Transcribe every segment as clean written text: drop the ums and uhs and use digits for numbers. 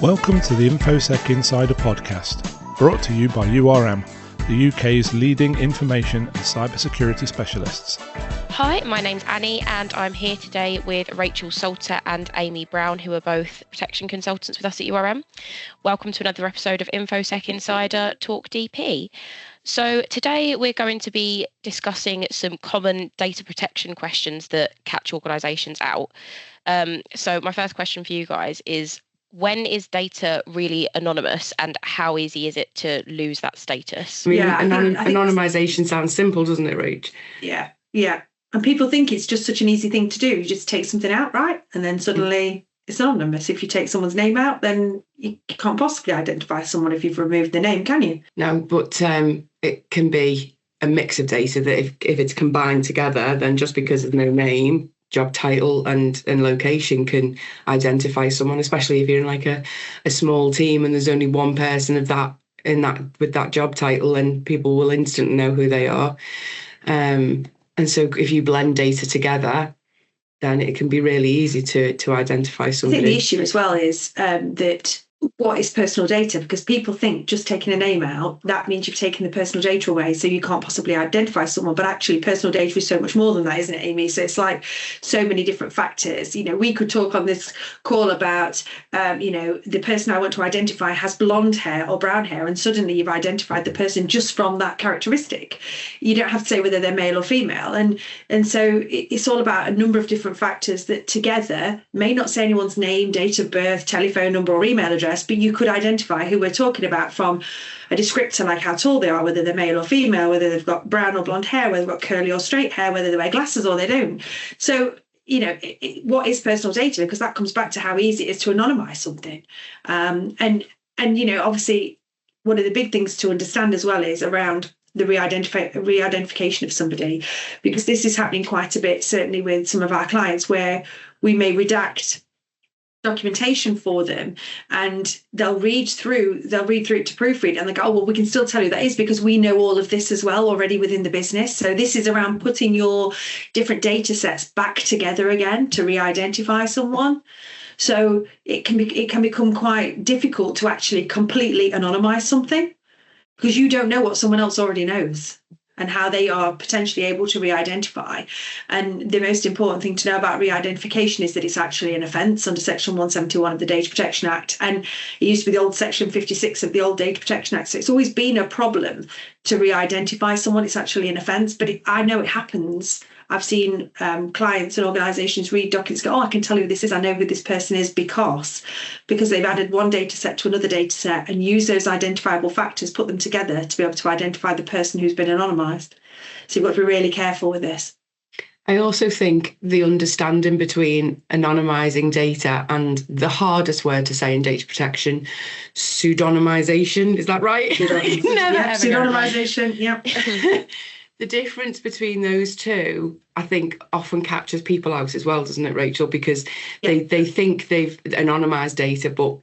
Welcome to the InfoSec Insider podcast, brought to you by URM, the UK's leading information and cybersecurity specialists. Hi, my name's Annie and I'm here today with Rachael Salter and Aimee Brown, who are both protection consultants with us at URM. Welcome to another episode of InfoSec Insider Talk DP. So today we're going to be discussing some common data protection questions that catch organisations out. So my first question for you guys is, when is data really anonymous and how easy is it to lose that status? I mean, anonymisation sounds simple, doesn't it, Rach? Yeah. And people think it's just such an easy thing to do. You just take something out, right? And then suddenly it's anonymous. If you take someone's name out, then you can't possibly identify someone if you've removed the name, can you? No, but it can be a mix of data that if it's combined together, then just because of no name, job title and location can identify someone, especially if you're in like a small team and there's only one person with that job title, and people will instantly know who they are. And so if you blend data together, then it can be really easy to identify somebody. I think the issue as well is that what is personal data? Because people think just taking a name out, that means you've taken the personal data away, so you can't possibly identify someone. But actually, personal data is so much more than that, isn't it, Aimee? So it's like so many different factors. You know, we could talk on this call about, the person I want to identify has blonde hair or brown hair, and suddenly you've identified the person just from that characteristic. You don't have to say whether they're male or female. And so it's all about a number of different factors that together may not say anyone's name, date of birth, telephone number or email address, but you could identify who we're talking about from a descriptor like how tall they are, whether they're male or female, whether they've got brown or blonde hair, whether they've got curly or straight hair, whether they wear glasses or they don't. So, what is personal data? Because that comes back to how easy it is to anonymise something. And obviously, one of the big things to understand as well is around the re-identification of somebody, because this is happening quite a bit, certainly with some of our clients, where we may redact documentation for them and they'll read through it to proofread, and they go, oh, well, we can still tell you that is because we know all of this as well already within the business. So this is around putting your different data sets back together again to re-identify someone. So it can become quite difficult to actually completely anonymize something, because you don't know what someone else already knows and how they are potentially able to re-identify. And the most important thing to know about re-identification is that it's actually an offence under Section 171 of the Data Protection Act. And it used to be the old Section 56 of the old Data Protection Act. So it's always been a problem to re-identify someone. It's actually an offence, but I know it happens. I've seen clients and organisations read documents, go, oh, I can tell you who this is. I know who this person is because they've added one data set to another data set and use those identifiable factors, put them together to be able to identify the person who's been anonymised. So you've got to be really careful with this. I also think the understanding between anonymising data and the hardest word to say in data protection, pseudonymisation, is that right? Pseudonymisation, yeah. The difference between those two, I think, often captures people out as well, doesn't it, Rachel? Because they think they've anonymised data, but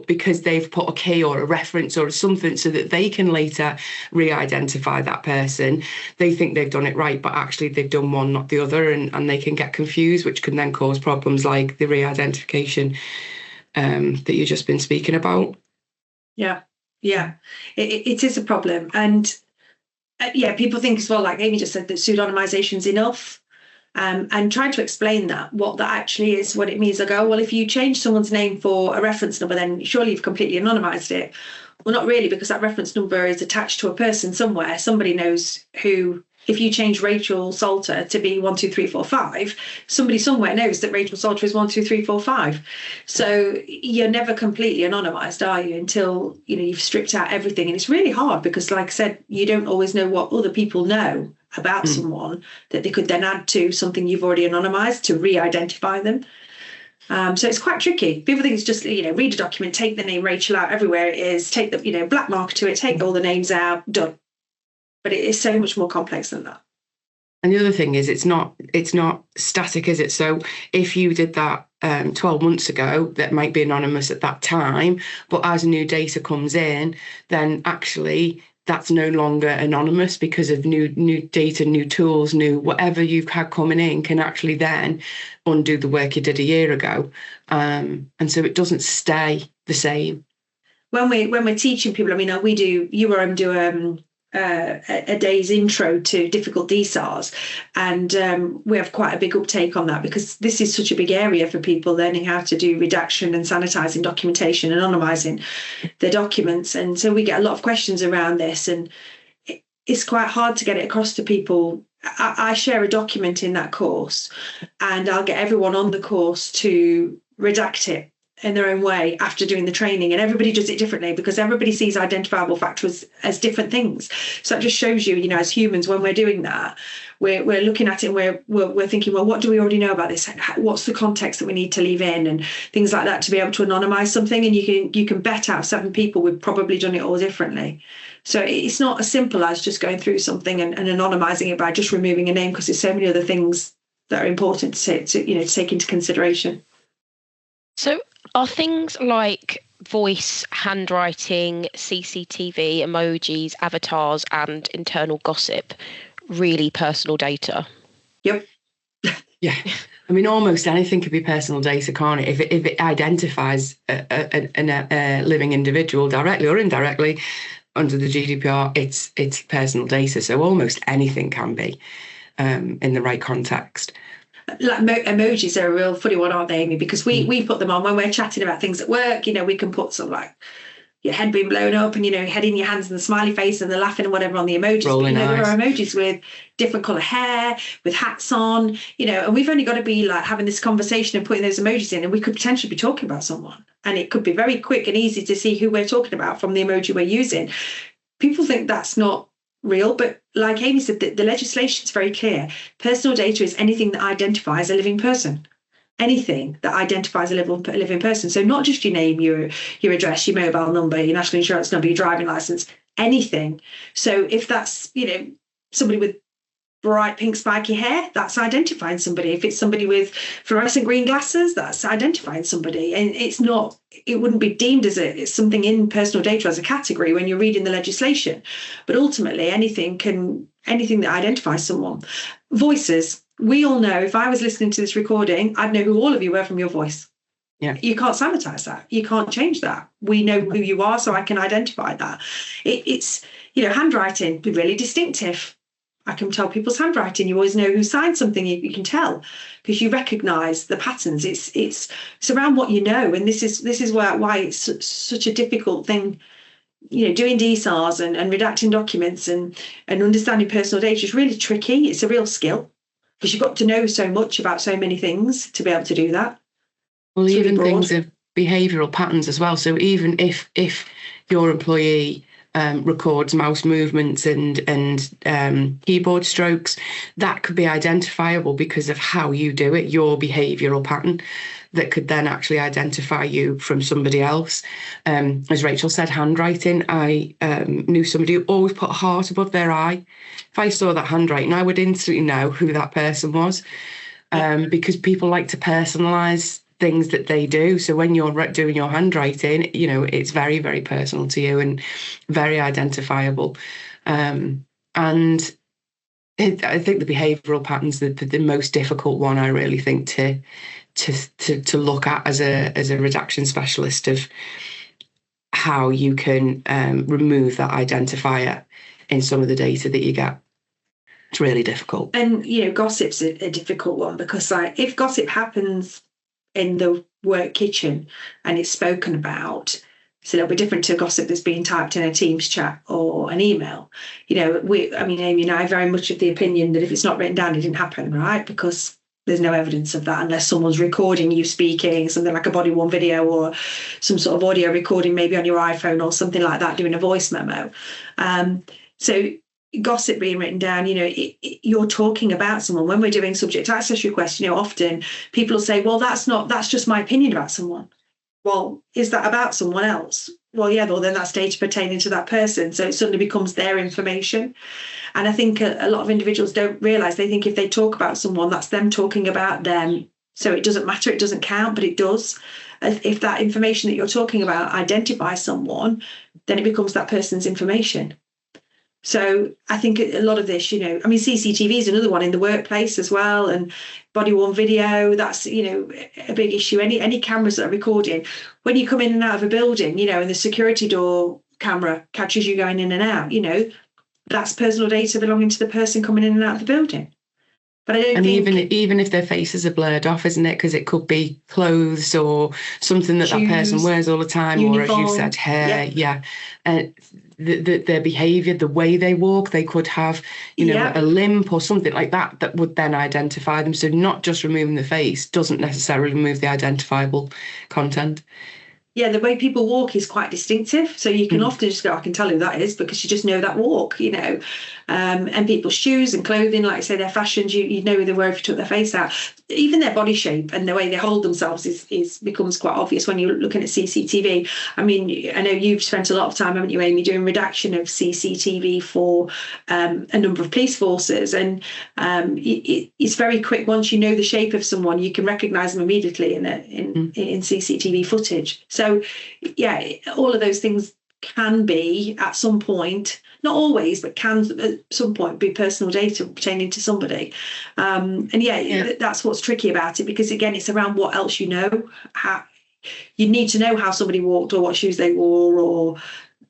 because they've put a key or a reference or something so that they can later re-identify that person, they think they've done it right, but actually they've done one, not the other, and they can get confused, which can then cause problems like the re-identification that you've just been speaking about. Yeah, it is a problem. And people think as well, like Aimee just said, that pseudonymisation is enough. And trying to explain what that actually is, what it means. I go, well, if you change someone's name for a reference number, then surely you've completely anonymised it. Well, not really, because that reference number is attached to a person somewhere. Somebody knows who. If you change Rachael Salter to be 12345, somebody somewhere knows that Rachael Salter is 12345. So you're never completely anonymised, are you? Until you've stripped out everything, and it's really hard because, like I said, you don't always know what other people know about someone that they could then add to something you've already anonymised to re-identify them. So it's quite tricky. People think it's just read a document, take the name Rachael out everywhere it is, take the black marker to it, take all the names out, done. But it is so much more complex than that. And the other thing is, it's not static, is it? So if you did that 12 months ago, that might be anonymous at that time, but as new data comes in, then actually that's no longer anonymous because of new data, new tools, new whatever you've had coming in can actually then undo the work you did a year ago. And so it doesn't stay the same. When we're teaching people, I mean, we do a day's intro to difficult DSARs, and we have quite a big uptake on that because this is such a big area for people learning how to do redaction and sanitizing documentation, anonymizing their documents. And so we get a lot of questions around this, and it's quite hard to get it across to people. I share a document in that course, and I'll get everyone on the course to redact it in their own way after doing the training, and everybody does it differently because everybody sees identifiable factors as different things. So it just shows you, as humans, when we're doing that, we're looking at it and we're thinking, well, what do we already know about this? What's the context that we need to leave in, and things like that, to be able to anonymize something. And you can bet out 7 people we've probably done it all differently. So it's not as simple as just going through something and anonymizing it by just removing a name, because there's so many other things that are important to take into consideration. So are things like voice, handwriting, CCTV, emojis, avatars, and internal gossip really personal data? Yep. Yeah. I mean, almost anything could be personal data, can't it? If it identifies a living individual directly or indirectly under the GDPR, it's personal data. So almost anything can be in the right context. Like emojis are a real funny one, aren't they, Amy? Because we put them on when we're chatting about things at work. We can put some like your head being blown up and head in your hands and the smiley face and the laughing and whatever on the emojis. Rolling but, eyes. There are emojis with different colour hair, with hats on, and we've only got to be like having this conversation and putting those emojis in, and we could potentially be talking about someone, and it could be very quick and easy to see who we're talking about from the emoji we're using. People think that's not real, but like Amy said, the legislation is very clear. Personal data is anything that identifies a living person. Anything that identifies a living person. So not just your name, your address, your mobile number, your national insurance number, your driving license, anything. So if that's somebody with bright pink spiky hair, that's identifying somebody. If it's somebody with fluorescent green glasses, that's identifying somebody. And it wouldn't be deemed as it's something in personal data as a category when you're reading the legislation. But ultimately, anything that identifies someone. Voices, we all know, if I was listening to this recording, I'd know who all of you were from your voice. Yeah. You can't sanitize that. You can't change that. We know who you are, so I can identify that. It's handwriting, really distinctive. I can tell people's handwriting. You always know who signed something. You can tell because you recognise the patterns. It's around what you know, and this is why it's such a difficult thing. Doing DSARs and redacting documents and understanding personal data is really tricky. It's a real skill because you've got to know so much about so many things to be able to do that. Well, it's even really things of behavioural patterns as well. So even if your employee records mouse movements and keyboard strokes, that could be identifiable because of how you do it, your behavioural pattern that could then actually identify you from somebody else. As Rachel said, handwriting, I knew somebody who always put a heart above their eye. If I saw that handwriting, I would instantly know who that person was because people like to personalise things that they do. So when you're doing your handwriting, it's very, very personal to you and very identifiable. I think the behavioural patterns are the most difficult one, I really think, to look at as a redaction specialist, of how you can remove that identifier in some of the data that you get. It's really difficult. And gossip's a difficult one because if gossip happens in the work kitchen and it's spoken about, so it'll be different to gossip that's being typed in a Teams chat or an email. Amy and I are very much of the opinion that if it's not written down, it didn't happen, right? Because there's no evidence of that unless someone's recording you speaking, something like a body-worn video or some sort of audio recording, maybe on your iPhone or something like that, doing a voice memo. So gossip being written down, you're talking about someone. When we're doing subject access requests, often people will say, well, that's just my opinion about someone. Well, is that about someone else? Well, yeah, well, then that's data pertaining to that person. So it suddenly becomes their information. And I think a lot of individuals don't realise, they think if they talk about someone, that's them talking about them. So it doesn't matter, it doesn't count, but it does. If that information that you're talking about identifies someone, then it becomes that person's information. So I think a lot of this, CCTV is another one in the workplace as well, and body worn video, that's, a big issue. Any cameras that are recording, when you come in and out of a building, and the security door camera catches you going in and out, that's personal data belonging to the person coming in and out of the building. But I don't think... even if their faces are blurred off, isn't it? Because it could be clothes or something that shoes, that person wears all the time, uniform, or as you said, hair, their behaviour, the way they walk, they could have, a limp or something like that would then identify them. So not just removing the face doesn't necessarily remove the identifiable content. Yeah, the way people walk is quite distinctive. So you can often just go, I can tell who that is, because you just know that walk, and people's shoes and clothing, like I say, their fashions, you know who they were if you took their face out. Even their body shape and the way they hold themselves is becomes quite obvious when you're looking at CCTV. I mean, I know you've spent a lot of time, haven't you, Aimee, doing redaction of CCTV for a number of police forces. And it's very quick. Once you know the shape of someone, you can recognise them immediately in CCTV footage. So, yeah, all of those things can be at some point, not always, but can at some point be personal data pertaining to somebody. That's what's tricky about it, because, again, it's around what else you know. You need to know how somebody walked, or what shoes they wore, or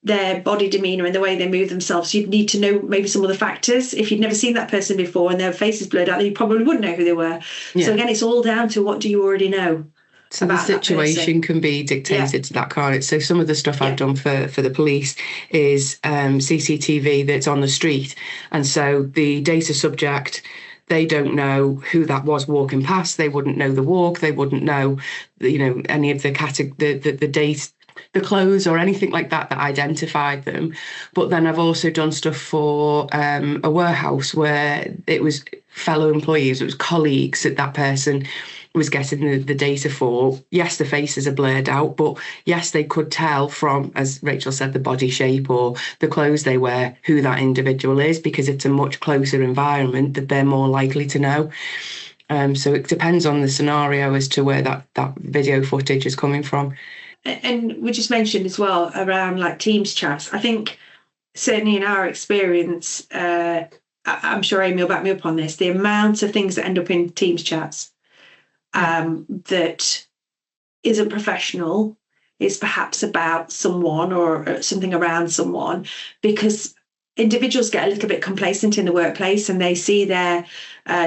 their body demeanour and the way they move themselves. You'd need to know maybe some of the factors. If you'd never seen that person before and their face is blurred out, then you probably wouldn't know who they were. Yeah. So, again, it's all down to what do you already know. So the situation can be dictated to that, can't it? So some of the stuff I've done for the police is CCTV that's on the street. And so the data subject, they don't know who that was walking past. They wouldn't know the walk. They wouldn't know, any of the date, the clothes or anything like that identified them. But then I've also done stuff for a warehouse where it was fellow employees, it was colleagues that person was getting the data for. Yes, the faces are blurred out, but yes, they could tell from, as Rachel said, the body shape or the clothes they wear, who that individual is, because it's a much closer environment that they're more likely to know. So it depends on the scenario as to where that video footage is coming from. And we just mentioned as well around like Teams chats. I think certainly in our experience, I'm sure Aimee will back me up on this, the amount of things that end up in Teams chats that isn't professional, is perhaps about someone or something around someone, because individuals get a little bit complacent in the workplace and they see their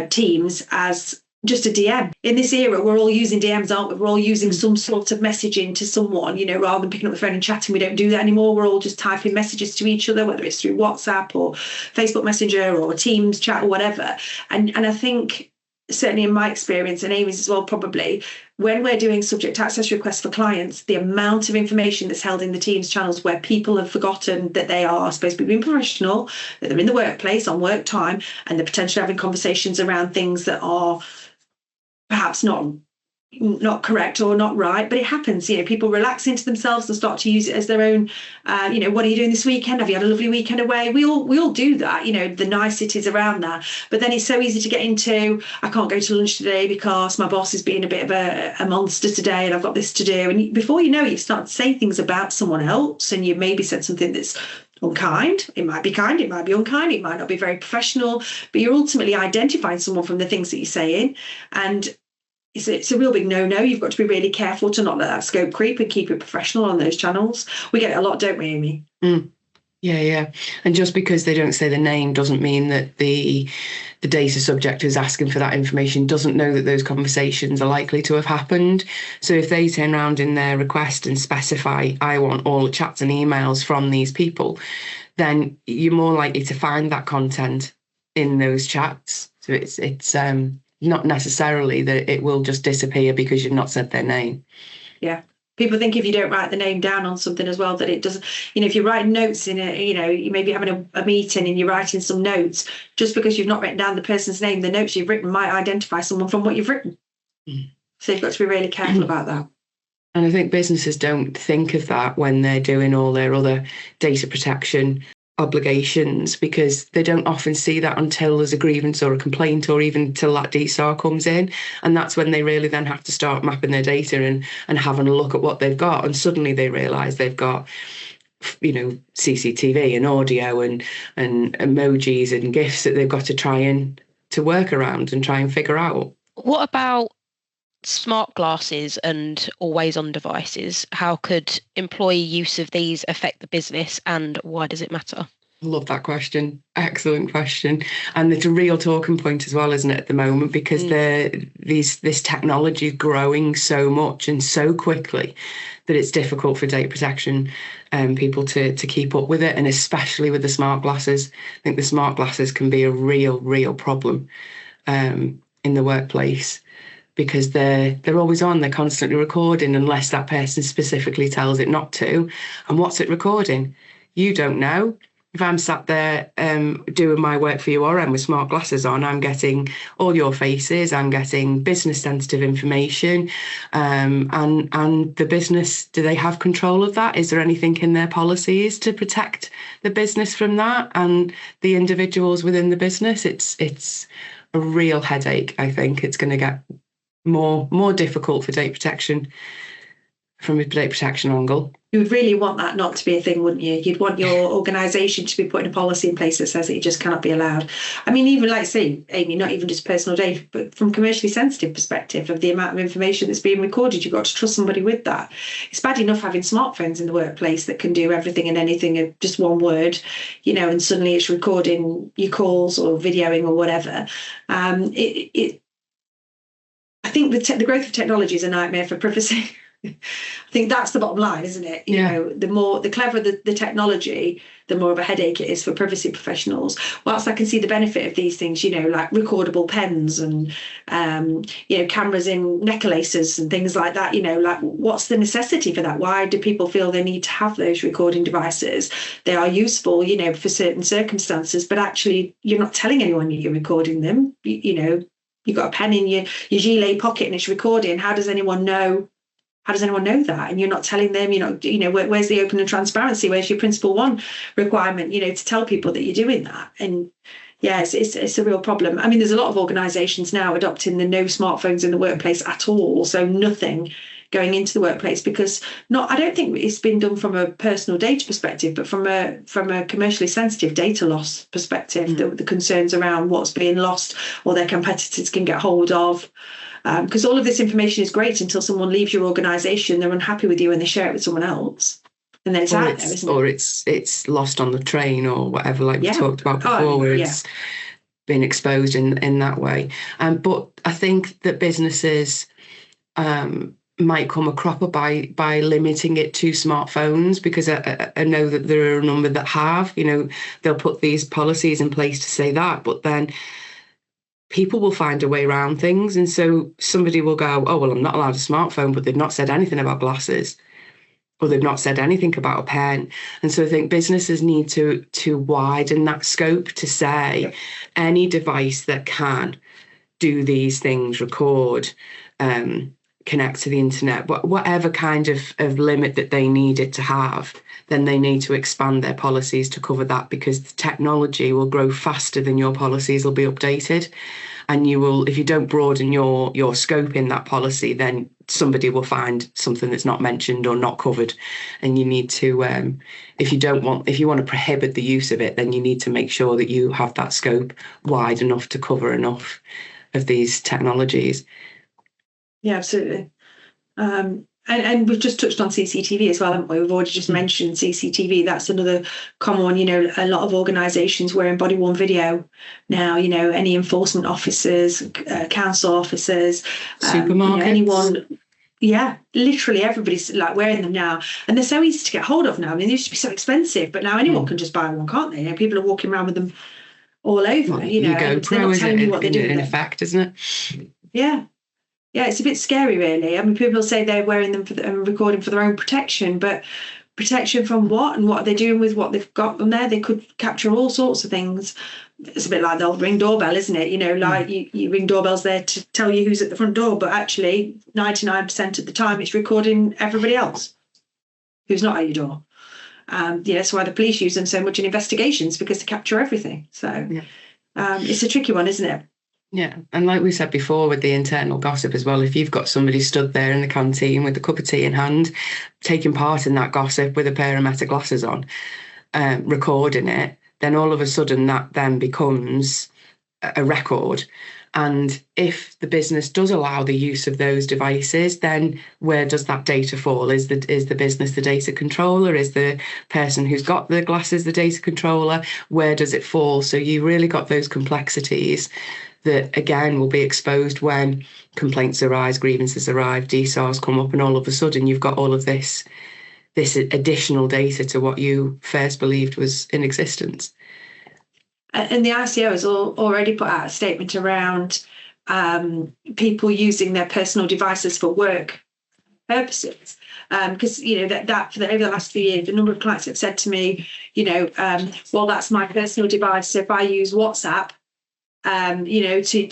teams as just a DM. In this era, we're all using DMs, aren't we? We're all using some sort of messaging to someone, rather than picking up the phone and chatting. We don't do that anymore. We're all just typing messages to each other, whether it's through WhatsApp or Facebook Messenger or Teams chat or whatever. And I think, certainly in my experience, and Aimee's as well probably, when we're doing subject access requests for clients, the amount of information that's held in the Teams channels where people have forgotten that they are supposed to be being professional, that they're in the workplace on work time, and they're potentially having conversations around things that are perhaps not correct or not right, but it happens. People relax into themselves and start to use it as their own. What are you doing this weekend? Have you had a lovely weekend away? We all do that. The niceties around that. But then it's so easy to get into, I can't go to lunch today because my boss is being a bit of a monster today, and I've got this to do. And before you know it, you start to say things about someone else, and you maybe said something that's unkind. It might be kind, it might be unkind, it might not be very professional, but you're ultimately identifying someone from the things that you're saying. And it's a real big no-no. You've got to be really careful to not let that scope creep and keep it professional on those channels. We get it a lot, don't we, Aimee? Yeah. And just because they don't say the name doesn't mean that the data subject who's asking for that information doesn't know that those conversations are likely to have happened. So if they turn around in their request and specify, I want all the chats and emails from these people, then you're more likely to find that content in those chats. So it's not necessarily that it will just disappear because you've not said their name. Yeah. People think if you don't write the name down on something as well, that it doesn't, if you're writing notes in you may be having a meeting and you're writing some notes, just because you've not written down the person's name, the notes you've written might identify someone from what you've written. So you've got to be really careful about that. And I think businesses don't think of that when they're doing all their other data protection obligations, because they don't often see that until there's a grievance or a complaint, or even till that DSAR comes in. And that's when they really then have to start mapping their data and having a look at what they've got. And suddenly they realise they've got CCTV and audio and emojis and GIFs that they've got to try and to work around and try and figure out. What about smart glasses and always on devices? How could employee use of these affect the business, and why does it matter? Love that question. Excellent question. And it's a real talking point as well, isn't it, at the moment, because this technology is growing so much and so quickly that it's difficult for data protection people to keep up with it, and especially with the smart glasses. I think the smart glasses can be a real problem in the workplace, because they're always on, they're constantly recording unless that person specifically tells it not to. And what's it recording? You don't know. If I'm sat there doing my work for URM with smart glasses on, I'm getting all your faces, I'm getting business sensitive information, and the business, do they have control of that? Is there anything in their policies to protect the business from that and the individuals within the business? It's a real headache. I think it's going to get more difficult for data protection from a data protection angle. You would really want that not to be a thing, wouldn't you? You'd want your organisation to be putting a policy in place that says that it just cannot be allowed. I mean, even like, say, Aimee, not even just personal data, but from commercially sensitive perspective of the amount of information that's being recorded, you've got to trust somebody with that. It's bad enough having smartphones in the workplace that can do everything and anything in just one word, and suddenly it's recording your calls or videoing or whatever. I think the growth of technology is a nightmare for privacy. I think that's the bottom line, isn't it? The cleverer the technology, the more of a headache it is for privacy professionals. Whilst I can see the benefit of these things, like recordable pens and cameras in necklaces and things like that, like what's the necessity for that? Why do people feel they need to have those recording devices? They are useful, for certain circumstances, but actually you're not telling anyone you're recording them. You've got a pen in your gilet pocket and it's recording. How does anyone know? How does anyone know that? And you're not telling them, where's the open and transparency? Where's your principle one requirement, to tell people that you're doing that? And yeah, it's a real problem. I mean, there's a lot of organisations now adopting the no smartphones in the workplace at all. So nothing going into the workplace, because I don't think it's been done from a personal data perspective, but from a commercially sensitive data loss perspective, the concerns around what's being lost or their competitors can get hold of. Because all of this information is great until someone leaves your organisation, they're unhappy with you and they share it with someone else. And then it's out there, isn't it? Or it's lost on the train or whatever, like we talked about before, where it's been exposed in that way. But I think that businesses might come a cropper by limiting it to smartphones, because I know that there are a number that have, they'll put these policies in place to say that, but then people will find a way around things. And so somebody will go, oh, well, I'm not allowed a smartphone, but they've not said anything about glasses, or they've not said anything about a pen. And so I think businesses need to widen that scope to say any device that can do these things, record, connect to the internet, whatever kind of limit that they need it to have, then they need to expand their policies to cover that, because the technology will grow faster than your policies will be updated. And if you don't broaden your scope in that policy, then somebody will find something that's not mentioned or not covered. And you need to, if you want to prohibit the use of it, then you need to make sure that you have that scope wide enough to cover enough of these technologies. Yeah, absolutely. And we've just touched on CCTV as well, haven't we? We've already just mentioned CCTV. That's another common one. A lot of organisations wearing body-worn video now, any enforcement officers, council officers, supermarkets. Anyone. Yeah, literally everybody's like wearing them now. And they're so easy to get hold of now. I mean, they used to be so expensive, but now anyone can just buy one, can't they? People are walking around with them all over, well, you go pro, is it, in effect, isn't it? Yeah. Yeah, it's a bit scary, really. I mean, people say they're wearing them and recording for their own protection, but protection from what? And what are they doing with what they've got on there? They could capture all sorts of things. It's a bit like the old Ring doorbell, isn't it? Like you Ring doorbell's there to tell you who's at the front door, but actually 99% of the time it's recording everybody else who's not at your door. That's why the police use them so much in investigations, because they capture everything. So it's a tricky one, isn't it? Yeah, and like we said before with the internal gossip as well, if you've got somebody stood there in the canteen with a cup of tea in hand, taking part in that gossip with a pair of meta glasses on, recording it, then all of a sudden that then becomes a record. And if the business does allow the use of those devices, then where does that data fall? Is the business the data controller? Is the person who's got the glasses the data controller? Where does it fall? So you really got those complexities that, again, will be exposed when complaints arise, grievances arrive, DSARs come up, and all of a sudden you've got all of this additional data to what you first believed was in existence. And the ICO has already put out a statement around people using their personal devices for work purposes. Because, that for over the last few years, a number of clients have said to me, well, that's my personal device. So if I use WhatsApp, to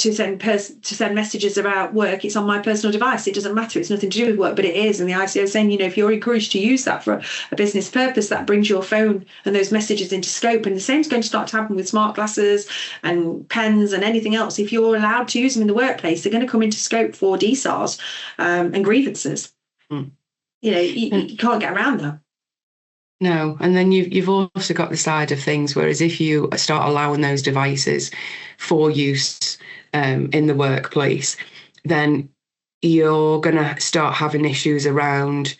send messages about work, it's on my personal device. It doesn't matter. It's nothing to do with work, but it is. And the ICO is saying, if you're encouraged to use that for a business purpose, that brings your phone and those messages into scope. And the same is going to start to happen with smart glasses and pens and anything else. If you're allowed to use them in the workplace, they're going to come into scope for DSARs and grievances. You can't get around that. No, and then you've also got the side of things, whereas if you start allowing those devices for use in the workplace, then you're going to start having issues around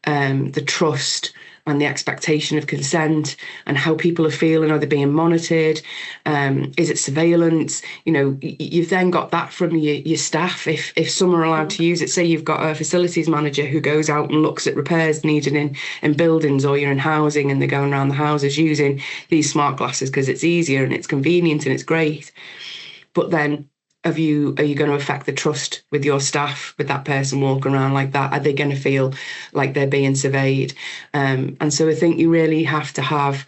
the trust and the expectation of consent and how people are feeling. Are they being monitored? Is it surveillance? You've then got that from your staff. If some are allowed to use it, say you've got a facilities manager who goes out and looks at repairs needed in buildings, or you're in housing and they're going around the houses using these smart glasses because it's easier and it's convenient and it's great. But then are you going to affect the trust with your staff, with that person walking around like that? Are they going to feel like they're being surveyed? And so I think you really have to have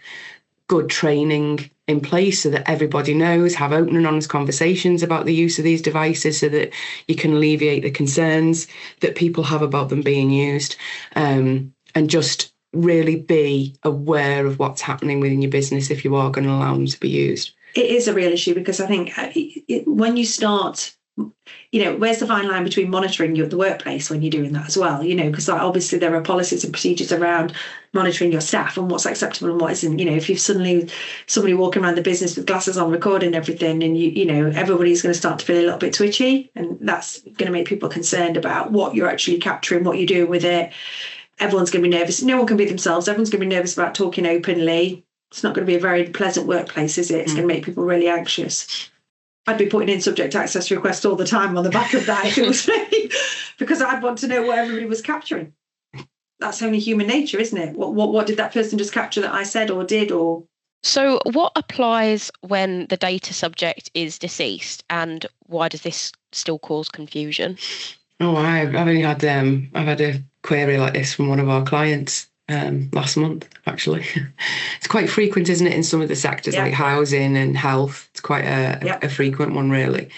good training in place so that everybody knows, have open and honest conversations about the use of these devices so that you can alleviate the concerns that people have about them being used, and just really be aware of what's happening within your business if you are going to allow them to be used. It is a real issue because I think when you start, where's the fine line between monitoring you at the workplace when you're doing that as well? Because obviously there are policies and procedures around monitoring your staff and what's acceptable and what isn't. If you've suddenly somebody walking around the business with glasses on, recording everything, and everybody's going to start to feel a little bit twitchy, and that's going to make people concerned about what you're actually capturing, what you're doing with it. Everyone's going to be nervous. No one can be themselves. Everyone's going to be nervous about talking openly. It's not going to be a very pleasant workplace, is it? It's going to make people really anxious. I'd be putting in subject access requests all the time on the back of that if it was me, because I'd want to know what everybody was capturing. That's only human nature, isn't it? What did that person just capture that I said or did? Or so what applies when the data subject is deceased, and why does this still cause confusion? Oh, I've only had I've had a query like this from one of our clients last month, actually. It's quite frequent, isn't it, in some of the sectors like housing and health. It's quite a frequent one, really.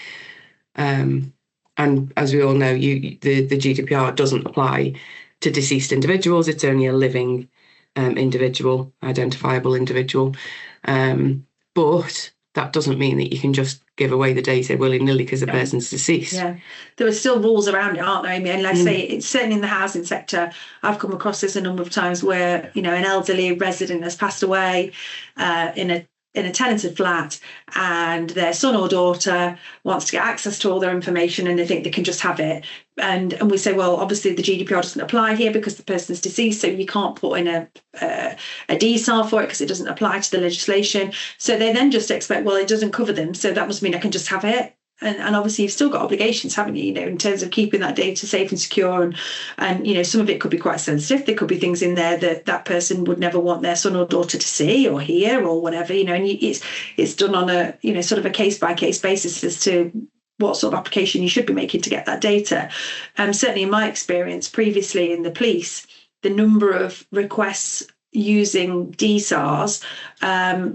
And as we all know, the GDPR doesn't apply to deceased individuals. It's only a living individual, identifiable individual. But that doesn't mean that you can just give away the data willy-nilly because the person's deceased. Yeah, there are still rules around it, aren't there, Aimee? And let's say, it's certainly in the housing sector, I've come across this a number of times where, an elderly resident has passed away in a tenanted flat, and their son or daughter wants to get access to all their information and they think they can just have it. And we say, well, obviously the GDPR doesn't apply here because the person's deceased, so you can't put in a DSAR for it because it doesn't apply to the legislation. So they then just expect, well, it doesn't cover them, so that must mean I can just have it. And obviously you've still got obligations, haven't you, in terms of keeping that data safe and secure. And some of it could be quite sensitive. There could be things in there that person would never want their son or daughter to see or hear or whatever, and it's done on a, sort of a case-by-case basis as to what sort of application you should be making to get that data. Certainly in my experience previously in the police, the number of requests using DSARs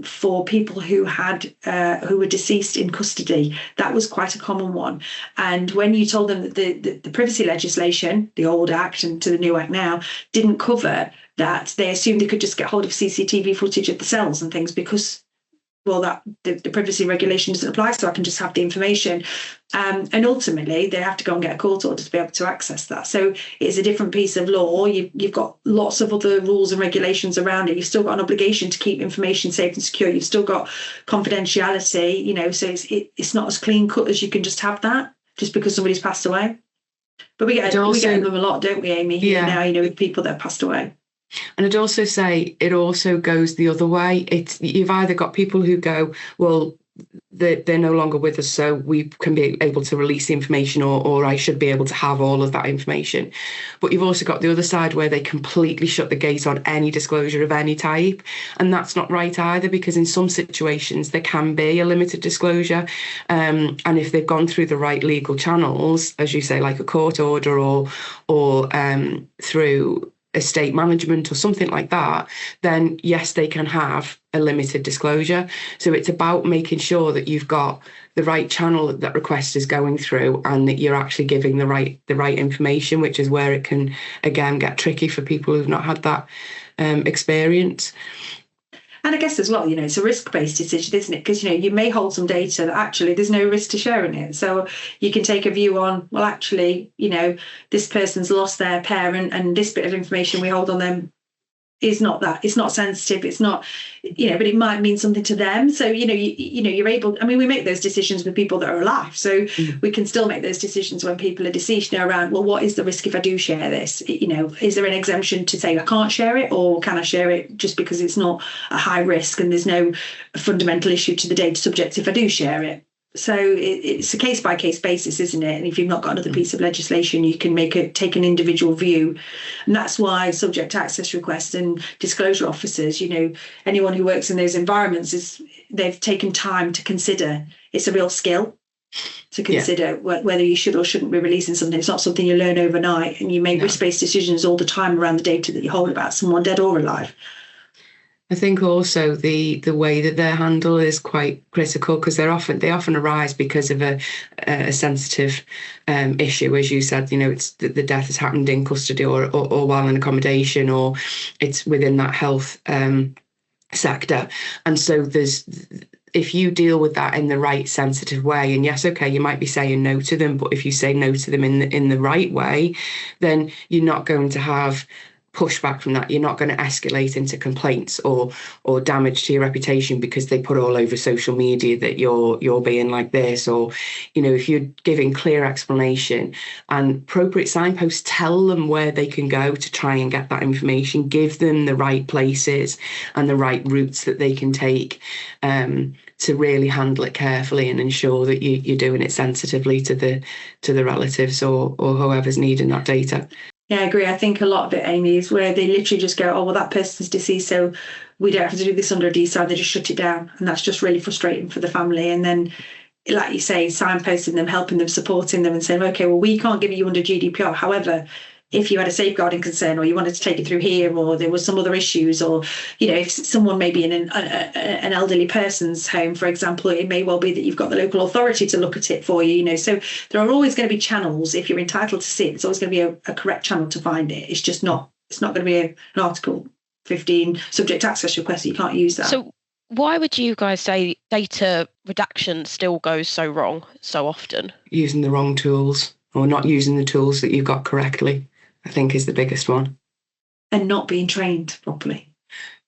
for people who were deceased in custody, that was quite a common one. And when you told them that the privacy legislation, the old act and to the new act now, didn't cover that, they assumed they could just get hold of CCTV footage of the cells and things because well, that the privacy regulation doesn't apply, so I can just have the information. And ultimately, they have to go and get a court order to be able to access that. So it's a different piece of law. You've got lots of other rules and regulations around it. You've still got an obligation to keep information safe and secure. You've still got confidentiality, so it's not as clean cut as you can just have that just because somebody's passed away. But we get them a lot, don't we, Aimee? Here now, with people that have passed away. And I'd also say it also goes the other way. You've either got people who go, well, they're no longer with us, so we can be able to release the information, or I should be able to have all of that information. But you've also got the other side where they completely shut the gate on any disclosure of any type. And that's not right either, because in some situations there can be a limited disclosure. And if they've gone through the right legal channels, as you say, like a court order or through estate management or something like that, then yes, they can have a limited disclosure. So it's about making sure that you've got the right channel that request is going through, and that you're actually giving the right information, which is where it can again get tricky for people who've not had that experience. And I guess as well, it's a risk-based decision, isn't it? Because, you may hold some data that actually there's no risk to sharing it. So you can take a view on, well, actually, this person's lost their parent, and this bit of information we hold on them is not that. It's not sensitive. It's not, but it might mean something to them. So, you're able, we make those decisions with people that are alive. So we can still make those decisions when people are deceased, around, well, what is the risk if I do share this? Is there an exemption to say I can't share it, or can I share it just because it's not a high risk and there's no fundamental issue to the data subject if I do share it? So it's a case-by-case basis, isn't it? And if you've not got another piece of legislation, you can take an individual view. And that's why subject access requests and disclosure officers, anyone who works in those environments, they've taken time to consider. It's a real skill to consider whether you should or shouldn't be releasing something. It's not something you learn overnight, and you make risk-based decisions all the time around the data that you hold about someone dead or alive. I think also the way that they're handled is quite critical, because they often arise because of a sensitive issue, as you said. It's the death has happened in custody or while in accommodation, or it's within that health sector. And so if you deal with that in the right sensitive way, and yes, okay, you might be saying no to them, but if you say no to them in the right way, then you're not going to have pushback from that. You're not going to escalate into complaints or damage to your reputation because they put all over social media that you're being like this, or if you're giving clear explanation and appropriate signposts, tell them where they can go to try and get that information, give them the right places and the right routes that they can take to really handle it carefully and ensure that you're doing it sensitively to the relatives or whoever's needing that data. Yeah, I agree. I think a lot of it, Aimee, is where they literally just go, oh, well, that person's deceased, so we don't have to do this under a DSI. They just shut it down. And that's just really frustrating for the family. And then, like you say, signposting them, helping them, supporting them, and saying, okay, well, we can't give you under GDPR. However, if you had a safeguarding concern, or you wanted to take it through here, or there was some other issues, or, if someone may be in an elderly person's home, for example, it may well be that you've got the local authority to look at it for you, so there are always going to be channels. If you're entitled to see it, it's always going to be a correct channel to find it. It's just not, it's not going to be an Article 15 subject access request. You can't use that. So why would you guys say data redaction still goes so wrong so often? Using the wrong tools, or not using the tools that you've got correctly, I think is the biggest one. And not being trained properly.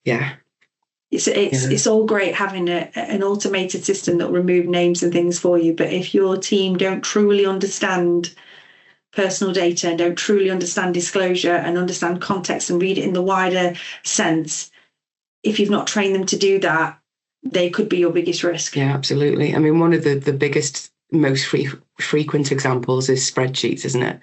Yeah. It's all great having an automated system that will remove names and things for you, but if your team don't truly understand personal data and don't truly understand disclosure and understand context and read it in the wider sense, if you've not trained them to do that, they could be your biggest risk. Yeah, absolutely. I mean, one of the biggest, most frequent examples is spreadsheets, isn't it?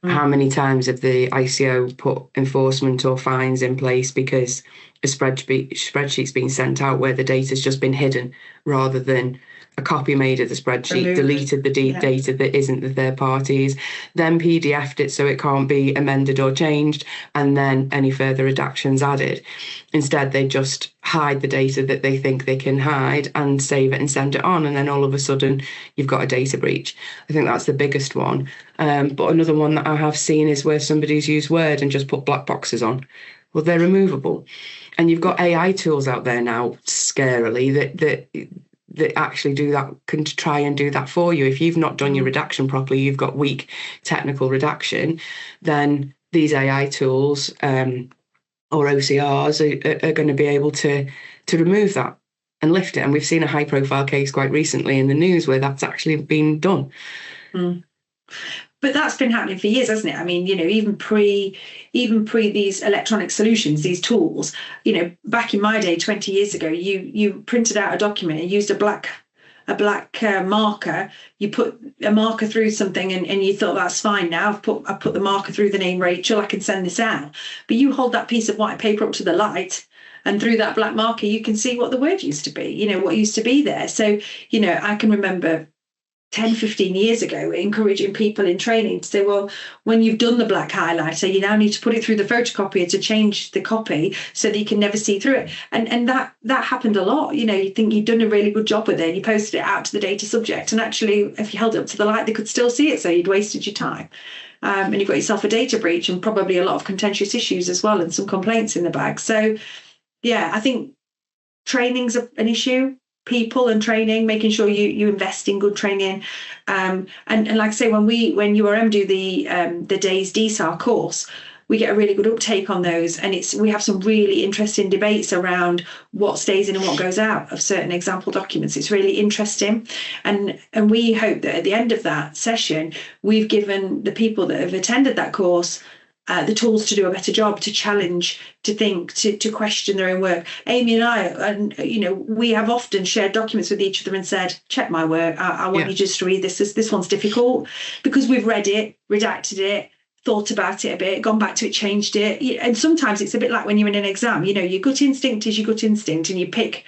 How many times have the ICO put enforcement or fines in place because a spreadsheet's been sent out where the data's just been hidden, rather than a copy made of the spreadsheet, deleted the data that isn't the third parties, then PDF'd it so it can't be amended or changed, and then any further redactions added. Instead, they just hide the data that they think they can hide and save it and send it on, and then all of a sudden you've got a data breach. I think that's the biggest one. But another one that I have seen is where somebody's used Word and just put black boxes on, Well, they're removable. And you've got AI tools out there now, scarily, that actually do that, can try and do that for you. If you've not done your redaction properly, you've got weak technical redaction, then these AI tools or OCRs are going to be able to remove that and lift it. And we've seen a high profile case quite recently in the news where that's actually been done. But that's been happening for years, hasn't it? I mean, even pre these electronic solutions, these tools, back in my day, 20 years ago, you printed out a document and used a black marker. You put a marker through something and you thought, that's fine now. I've put the marker through the name Rachel, I can send this out. But you hold that piece of white paper up to the light, and through that black marker, you can see what the word used to be, what used to be there. So, I can remember 10, 15 years ago, encouraging people in training to say, well, when you've done the black highlighter, you now need to put it through the photocopier to change the copy so that you can never see through it. And that happened a lot. You think you'd done a really good job with it, and you posted it out to the data subject. And actually, if you held it up to the light, they could still see it. So you'd wasted your time. And you've got yourself a data breach and probably a lot of contentious issues as well, and some complaints in the bag. So, yeah, I think training's an issue. People and training, making sure you invest in good training, and like I say, when URM do the day's DSAR course, we get a really good uptake on those, and we have some really interesting debates around what stays in and what goes out of certain example documents. It's really interesting, and we hope that at the end of that session, we've given the people that have attended that course the tools to do a better job, to challenge, to think, to question their own work. Aimee and I, we have often shared documents with each other and said, check my work. I want you just to read this. This one's difficult, because we've read it, redacted it, thought about it a bit, gone back to it, changed it. And sometimes it's a bit like when you're in an exam, your gut instinct is your gut instinct, and you pick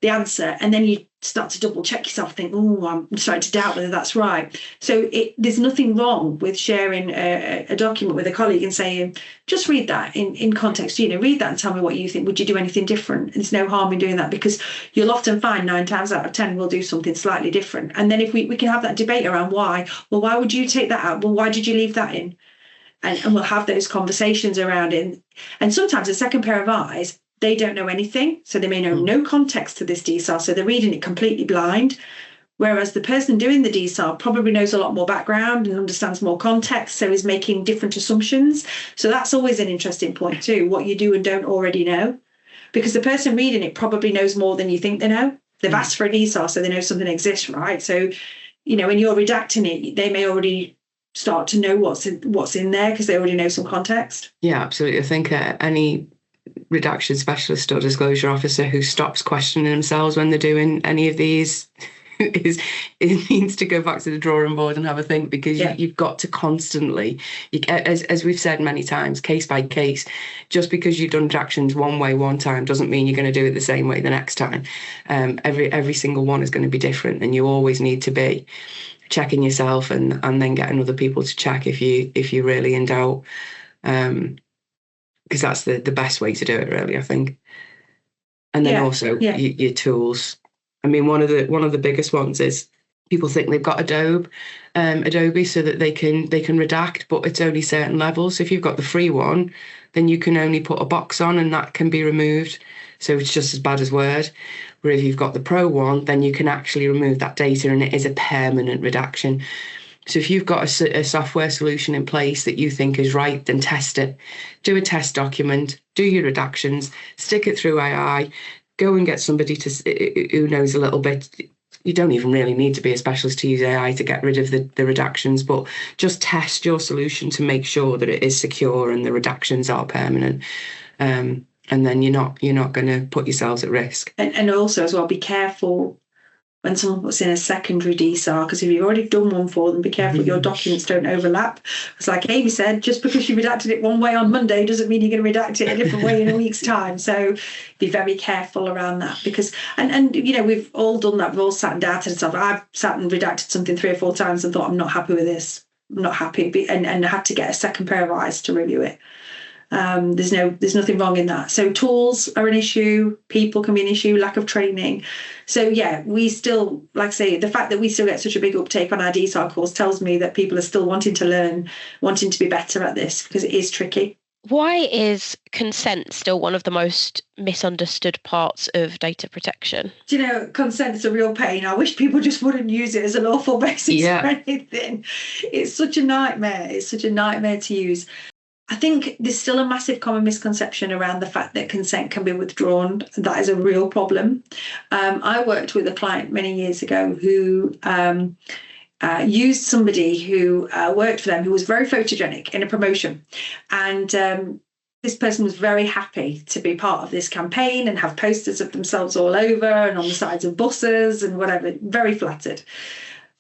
the answer, and then you start to double check yourself, think, oh, I'm starting to doubt whether that's right. So there's nothing wrong with sharing a document with a colleague and saying, just read that in context, read that and tell me what you think. Would you do anything different? There's no harm in doing that, because you'll often find 9 times out of 10 we'll do something slightly different. And then if we can have that debate around why, well, why would you take that out? Well, why did you leave that in? And we'll have those conversations around it. And sometimes a second pair of eyes, they don't know anything, so they may know no context to this DSAR, so they're reading it completely blind, whereas the person doing the DSAR probably knows a lot more background and understands more context, so is making different assumptions. So that's always an interesting point too, what you do and don't already know, because the person reading it probably knows more than you think they know. They've asked for a DSAR, so they know something exists, right? So, when you're redacting it, they may already start to know what's in there because they already know some context. Yeah, absolutely. I think any redaction specialist or disclosure officer who stops questioning themselves when they're doing any of these it needs to go back to the drawing board and have a think, because you've got to constantly, as we've said many times, case by case. Just because you've done redactions one way one time doesn't mean you're going to do it the same way the next time. Every single one is going to be different, and you always need to be checking yourself and then getting other people to check if you're really in doubt. Because that's the best way to do it, really, I think. And then also your tools. I mean, one of the biggest ones is people think they've got Adobe so that they can redact, but it's only certain levels. So if you've got the free one, then you can only put a box on and that can be removed. So it's just as bad as Word. Where if you've got the Pro one, then you can actually remove that data and it is a permanent redaction. So if you've got a software solution in place that you think is right, then test it. Do a test document, do your redactions, stick it through AI, go and get somebody who knows a little bit. You don't even really need to be a specialist to use AI to get rid of the redactions, but just test your solution to make sure that it is secure and the redactions are permanent. And then you're not going to put yourselves at risk. And also as well, be careful when someone puts in a secondary DSAR, because if you've already done one for them, be careful your documents don't overlap. It's like Aimee said, just because you redacted it one way on Monday doesn't mean you're going to redact it a different way in a week's time. So be very careful around that, because and we've all done that. We've all sat and doubted stuff. I've sat and redacted something 3 or 4 times and thought, I'm not happy with this. I'm not happy, and had to get a second pair of eyes to review it. There's nothing wrong in that. So tools are an issue, people can be an issue, lack of training. So we still, like I say, the fact that we still get such a big uptake on our DSAR course tells me that people are still wanting to learn, wanting to be better at this, because it is tricky. Why is consent still one of the most misunderstood parts of data protection? Do you know, consent is a real pain. I wish people just wouldn't use it as a lawful basis for anything. It's such a nightmare. It's such a nightmare to use. I think there's still a massive common misconception around the fact that consent can be withdrawn. That is a real problem. I worked with a client many years ago who used somebody who worked for them who was very photogenic in a promotion. And this person was very happy to be part of this campaign and have posters of themselves all over and on the sides of buses and whatever, very flattered.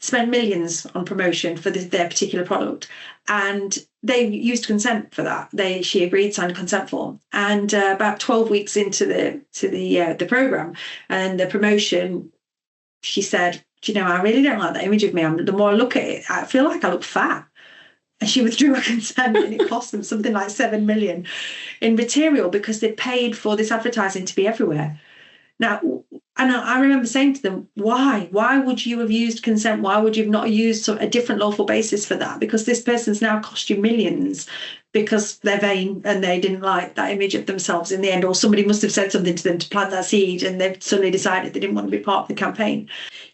Spent millions on promotion for their particular product, and they used consent for that. She agreed, signed a consent form, and about 12 weeks into the program and the promotion, she said, "Do you know, I really don't like that image of me. The more I look at it, I feel like I look fat." And she withdrew her consent, and it cost them something like 7 million in material because they paid for this advertising to be everywhere. Now, and I remember saying to them, why? Why would you have used consent? Why would you have not used a different lawful basis for that? Because this person's now cost you millions because they're vain and they didn't like that image of themselves in the end, or somebody must have said something to them to plant that seed and they've suddenly decided they didn't want to be part of the campaign.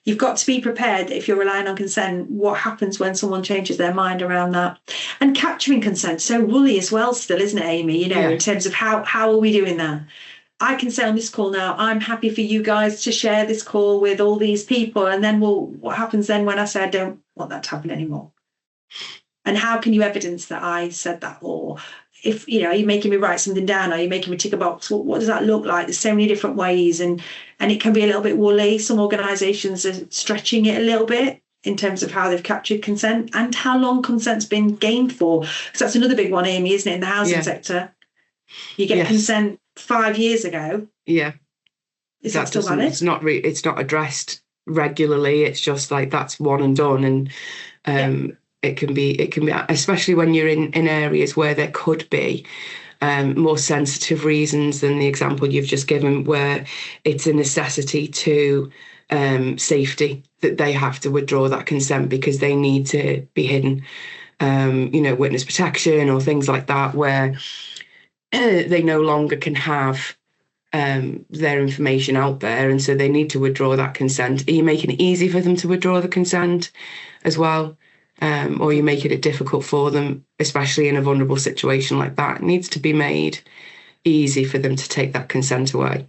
You've got to be prepared that if you're relying on consent, what happens when someone changes their mind around that? And capturing consent, so woolly as well still, isn't it, Aimee? In terms of how are we doing that? I can say on this call now, I'm happy for you guys to share this call with all these people. And then what happens then when I say I don't want that to happen anymore? And how can you evidence that I said that? Or if, are you making me write something down? Are you making me tick a box? What does that look like? There's so many different ways. And it can be a little bit woolly. Some organisations are stretching it a little bit in terms of how they've captured consent and how long consent's been gained for. Because that's another big one, Aimee, isn't it? In the housing sector, you get consent 5 years ago. Yeah. Is that still valid? It's not addressed regularly. It's just like that's one and done. And it can be, especially when you're in areas where there could be more sensitive reasons than the example you've just given, where it's a necessity to safety that they have to withdraw that consent because they need to be hidden. Witness protection or things like that, where they no longer can have their information out there, and so they need to withdraw that consent. Are you making it easy for them to withdraw the consent as well? Or are you making it difficult for them, especially in a vulnerable situation like that? It needs to be made easy for them to take that consent away.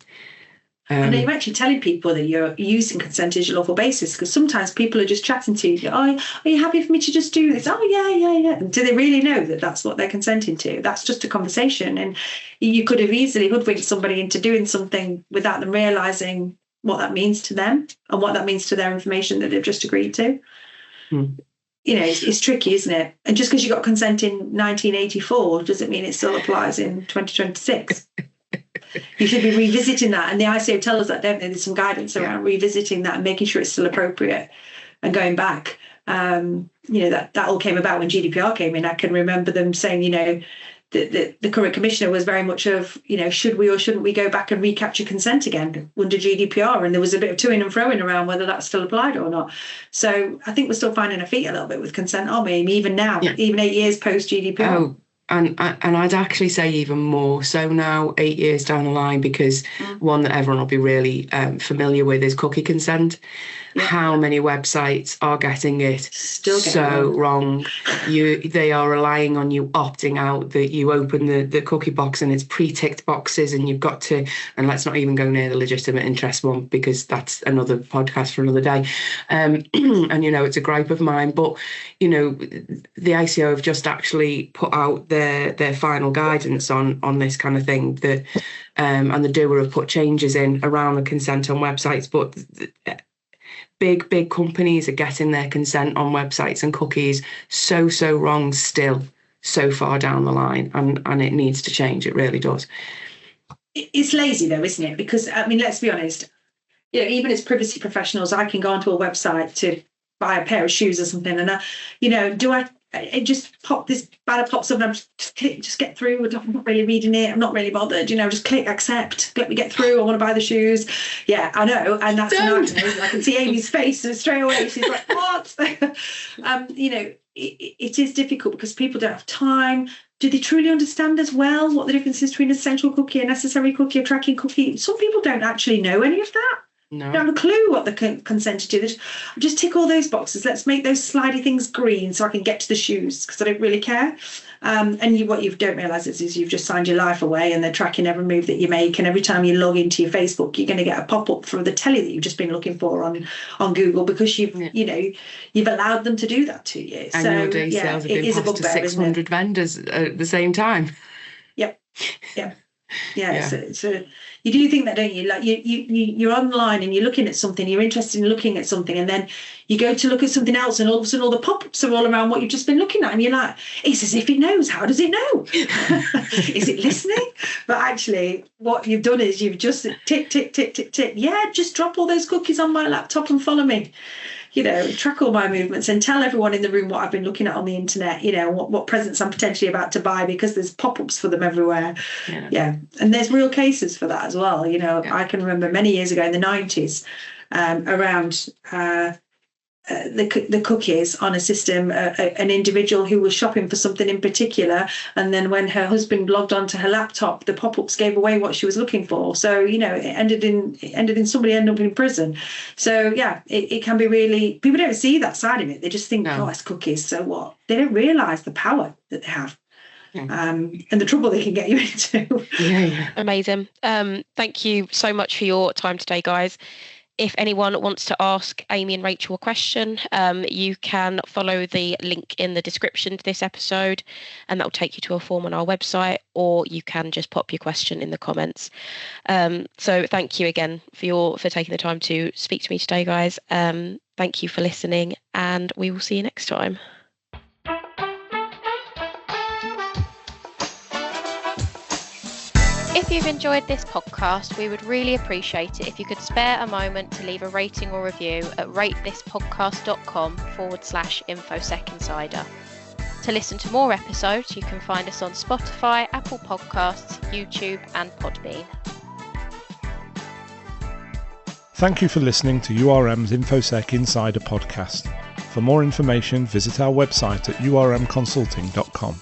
And are you actually telling people that you're using consent as your lawful basis? Because sometimes people are just chatting to you. Oh, are you happy for me to just do this? Oh, yeah. Do they really know that that's what they're consenting to? That's just a conversation. And you could have easily hoodwinked somebody into doing something without them realising what that means to them and what that means to their information that they've just agreed to. It's tricky, isn't it? And just because you got consent in 1984 doesn't mean it still applies in 2026. You should be revisiting that, and the ICO tell us that, don't they? There's some guidance around revisiting that and making sure it's still appropriate and going back. That all came about when GDPR came in. I can remember them saying, the current commissioner was very much of, should we or shouldn't we go back and recapture consent again under GDPR? And there was a bit of toing and froing around whether that still applied or not. So I think we're still finding our feet a little bit with consent, aren't we? Even now, even 8 years post GDPR. Oh. And I'd actually say even more so now, 8 years down the line, because one that everyone will be really familiar with is cookie consent. Yeah. How many websites are getting it wrong? They are relying on you opting out, that you open the cookie box and it's pre-ticked boxes, and you've got to, and let's not even go near the legitimate interest one because that's another podcast for another day. And it's a gripe of mine, but the ICO have just actually put out their final guidance on this kind of thing, that and the doer have put changes in around the consent on websites, but big companies are getting their consent on websites and cookies so wrong still, so far down the line, and it needs to change. It really does. It's lazy though, isn't it? Because let's be honest, even as privacy professionals, I can go onto a website to buy a pair of shoes or something, and it just banner pops up and I'm just get through. I'm not really reading it. I'm not really bothered. Just click accept. Let me get through. I want to buy the shoes. Yeah, I know. And that's I can see Amy's face, and straight away she's like, what? it is difficult because people don't have time. Do they truly understand as well what the difference is between a central cookie, a necessary cookie, a tracking cookie? Some people don't actually know any of that. No. Don't have a clue what the consent to do. Just tick all those boxes. Let's make those slidey things green so I can get to the shoes because I don't really care. And what you don't realise is you've just signed your life away and they're tracking every move that you make. And every time you log into your Facebook, you're going to get a pop-up for the telly that you've just been looking for on Google because you've allowed them to do that to you. Annual day sales have been passed to 600 vendors at the same time. Yep. Yeah. So you do think that, don't you? Like you're online and you're looking at something, you're interested in looking at something, and then you go to look at something else, and all of a sudden all the pop-ups are all around what you've just been looking at, and you're like, it's as if it knows. How does it know? Is it listening? But actually, what you've done is you've just tick, tick, tick, tick, tick. Yeah, just drop all those cookies on my laptop and follow me. Track all my movements and tell everyone in the room what I've been looking at on the internet, what presents I'm potentially about to buy because there's pop-ups for them everywhere. Yeah. And there's real cases for that as well. I can remember many years ago in the 90s around the cookies on a system, an individual who was shopping for something in particular, and then when her husband logged onto her laptop, the pop-ups gave away what she was looking for. So it ended in somebody ended up in prison. So yeah, it can be really, people don't see that side of it. They just think, oh, it's cookies, so what? They don't realise the power that they have. And the trouble they can get you into. Amazing. Thank you so much for your time today, guys. If anyone wants to ask Aimee and Rachel a question, you can follow the link in the description to this episode, and that will take you to a form on our website, or you can just pop your question in the comments. So thank you again for taking the time to speak to me today, guys. Thank you for listening, and we will see you next time. If you've enjoyed this podcast, we would really appreciate it if you could spare a moment to leave a rating or review at ratethispodcast.com/InfoSec Insider. To listen to more episodes, you can find us on Spotify, Apple Podcasts, YouTube, and Podbean. Thank you for listening to URM's InfoSec Insider podcast. For more information, visit our website at urmconsulting.com.